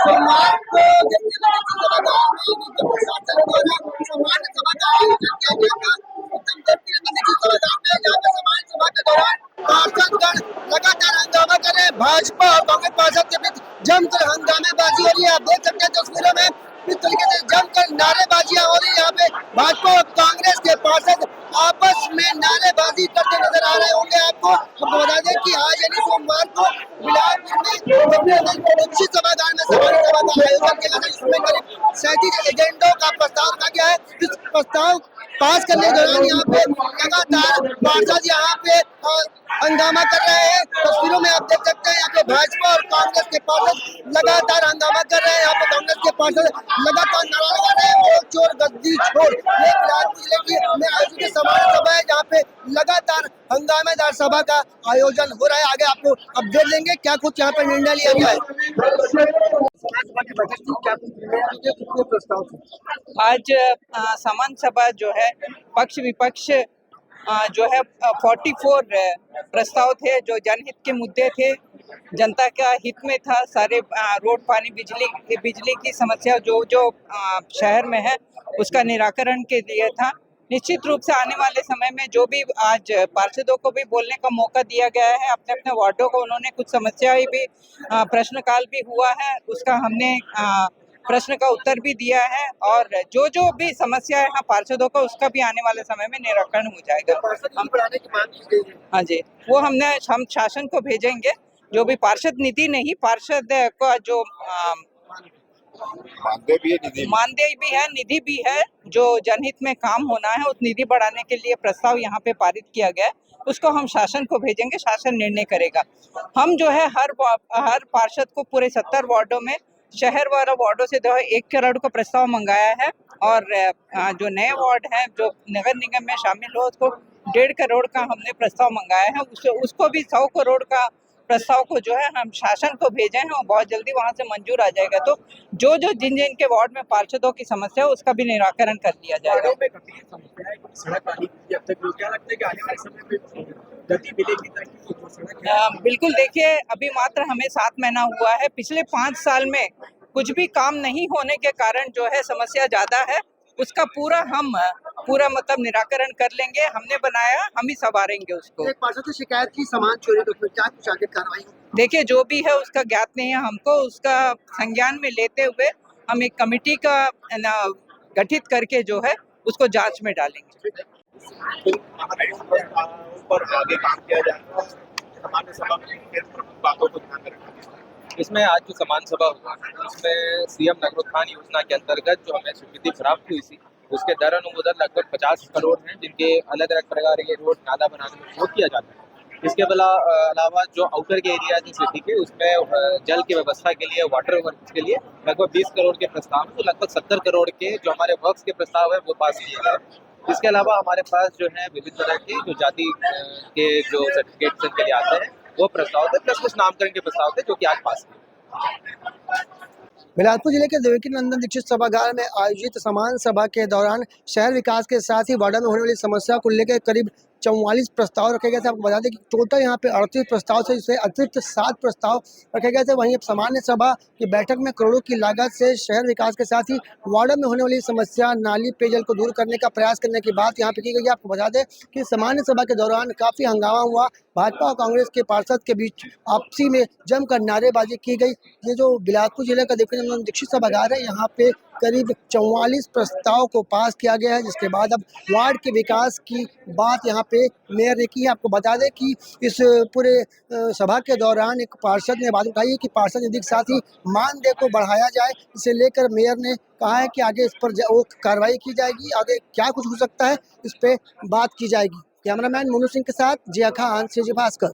सोमवार को प्रशासन द्वारा सामान्य सभा का आयोजन किया गया था। सामान्य सभा के दौरान पार्षदगण लगातार हंगामा कर रहे हैं। भाजपा और कांग्रेस पार्षद के बीच जमकर हंगामेबाजी हो रही है। आप देख सकते हैं तस्वीरों में इस तरीके से जमकर नारेबाजियां हो रही है। यहाँ पे भाजपा और कांग्रेस के पार्षद आपस में नारेबाजी करते नजर आ रहे होंगे। आपको बता दें कि आज यानी सोमवार को बिलासपुर में निश्चित सभागार में सामान्य सभा का आयोजन किया गया, जिसमें करीब 37 एजेंडों का प्रस्ताव रखा गया है। इस प्रस्ताव पास करने के दौरान यहाँ पे लगातार पार्षद यहाँ पे हंगामा कर रहे हैं। तस्वीरों में आप देख सकते हैं यहाँ पे भाजपा और कांग्रेस के पार्षद लगातार हंगामा कर रहे हैं। यहाँ पे कांग्रेस के पार्षद लगातार नारा लगा रहे हैं, वोट चोर गद्दी छोड़। ये बिलासपुर जिले की में आयोजित सामान्य सभा है, जहाँ पे लगातार हंगामेदार सभा का आयोजन हो रहा है। आगे आपको अपडेट देंगे क्या कुछ यहाँ पे निर्णय लिया गया है। आज सामान्य सभा जो है पक्ष विपक्ष जो है 44 प्रस्ताव थे जो जनहित के मुद्दे थे, जनता का हित में था। सारे रोड, पानी, बिजली की समस्या जो शहर में है उसका निराकरण के लिए था। निश्चित रूप से आने वाले समय में जो भी आज पार्षदों को भी बोलने का मौका दिया गया है, अपने अपने वार्डों को उन्होंने कुछ समस्याएं भी प्रश्नकाल भी हुआ है, उसका हमने प्रश्न का उत्तर भी दिया है और जो भी समस्या है पार्षदों का उसका भी आने वाले समय में निराकरण हो जाएगा। हम बढ़ाने की मांग की गई है। हाँ जी, वो हम शासन को भेजेंगे। जो भी पार्षद नीति नहीं, पार्षद का जो मानदेय भी है, निधि भी है, जो जनहित में काम होना है, उस निधि बढ़ाने के लिए प्रस्ताव यहाँ पे पारित किया गया है। उसको हम शासन को भेजेंगे, शासन निर्णय करेगा। हम जो है हर पार्षद को पूरे 70 वार्डों में, शहर वाला वार्डों से 1 करोड़ का प्रस्ताव मंगाया है और जो नए वार्ड हैं जो नगर निगम में शामिल हो उसको 1.5 करोड़ का हमने प्रस्ताव मंगाया है। उसको भी 100 करोड़ का प्रस्ताव को जो है हम शासन को भेजे हैं और बहुत जल्दी वहां से मंजूर आ जाएगा। तो जिन के वार्ड में पार्षदों की समस्या है उसका भी निराकरण कर दिया जाएगा। बिल्कुल, देखिए अभी मात्र हमें 7 महीना हुआ है। पिछले 5 साल में कुछ भी काम नहीं होने के कारण जो है समस्या ज्यादा है, उसका पूरा मतलब निराकरण कर लेंगे। हमने बनाया, हम ही संवारेंगे उसको। एक पार्षद की शिकायत की सामान चोरी, तो उसमें क्या कुछ आगे कार्रवाई? देखिए जो भी है उसका ज्ञात नहीं है हमको, उसका संज्ञान में लेते हुए हम एक कमेटी का गठित करके जो है उसको जांच में डालेंगे। इसमें आज जो सामान्य सभा हुआ उसमें सीएम नगरोत्थान योजना के अंतर्गत जो हमें स्वीकृति प्राप्त हुई थी उसके दर अनुमोदन लगभग 50 करोड़ हैं, जिनके अलग अलग प्रकार के रोड नाला बनाने में उपयोग किया जाता है। इसके अलावा जो आउटर के एरिया है सिटी के, उसमें जल की व्यवस्था के लिए, वाटर वर्क्स के लिए लगभग 20 करोड़ के प्रस्ताव हैं। तो लगभग 70 करोड़ के जो हमारे वर्क्स के प्रस्ताव है वो पास किए गए। इसके अलावा हमारे पास जो है विभिन्न तरह के जो जाति के जो सर्टिफिकेट के लिए आते हैं वो प्रस्ताव थे, प्लस कुछ नामकरण के प्रस्ताव थे जो कि आज पास किए। बिलासपुर जिले के देवकी नंदन दीक्षित सभागार में आयोजित सामान्य सभा के दौरान शहर विकास के साथ ही वार्डा में होने वाली समस्या को लेकर करीब 44 प्रस्ताव रखे गए थे। आपको बता दें कि टोटल यहाँ पे 38 प्रस्ताव थे, जिससे अतिरिक्त 7 प्रस्ताव रखे गए थे। वहीं सामान्य सभा की बैठक में करोड़ों की लागत से शहर विकास के साथ ही वार्डा में होने वाली समस्या, नाली, पेयजल को दूर करने का प्रयास करने की बात यहाँ पे की गई है। आपको बता दें कि सामान्य सभा के दौरान काफ़ी हंगामा हुआ। भाजपा और कांग्रेस के पार्षद के बीच आपसी में जमकर नारेबाजी की गई। ये जो बिलासपुर जिले का देवकी नंदन दीक्षित सभागार है, यहाँ पे करीब 44 प्रस्ताव को पास किया गया है, जिसके बाद अब वार्ड के विकास की बात यहाँ पे मेयर ने की है। आपको बता दें कि इस पूरे सभा के दौरान एक पार्षद ने बात उठाई है कि पार्षद निधि के साथ ही मानदेय को बढ़ाया जाए। इसे लेकर मेयर ने कहा है कि आगे इस पर कार्रवाई की जाएगी, आगे क्या कुछ हो सकता है इस पर बात की जाएगी। कैमरामैन मोनू सिंह के साथ जिया खान, CG भास्कर।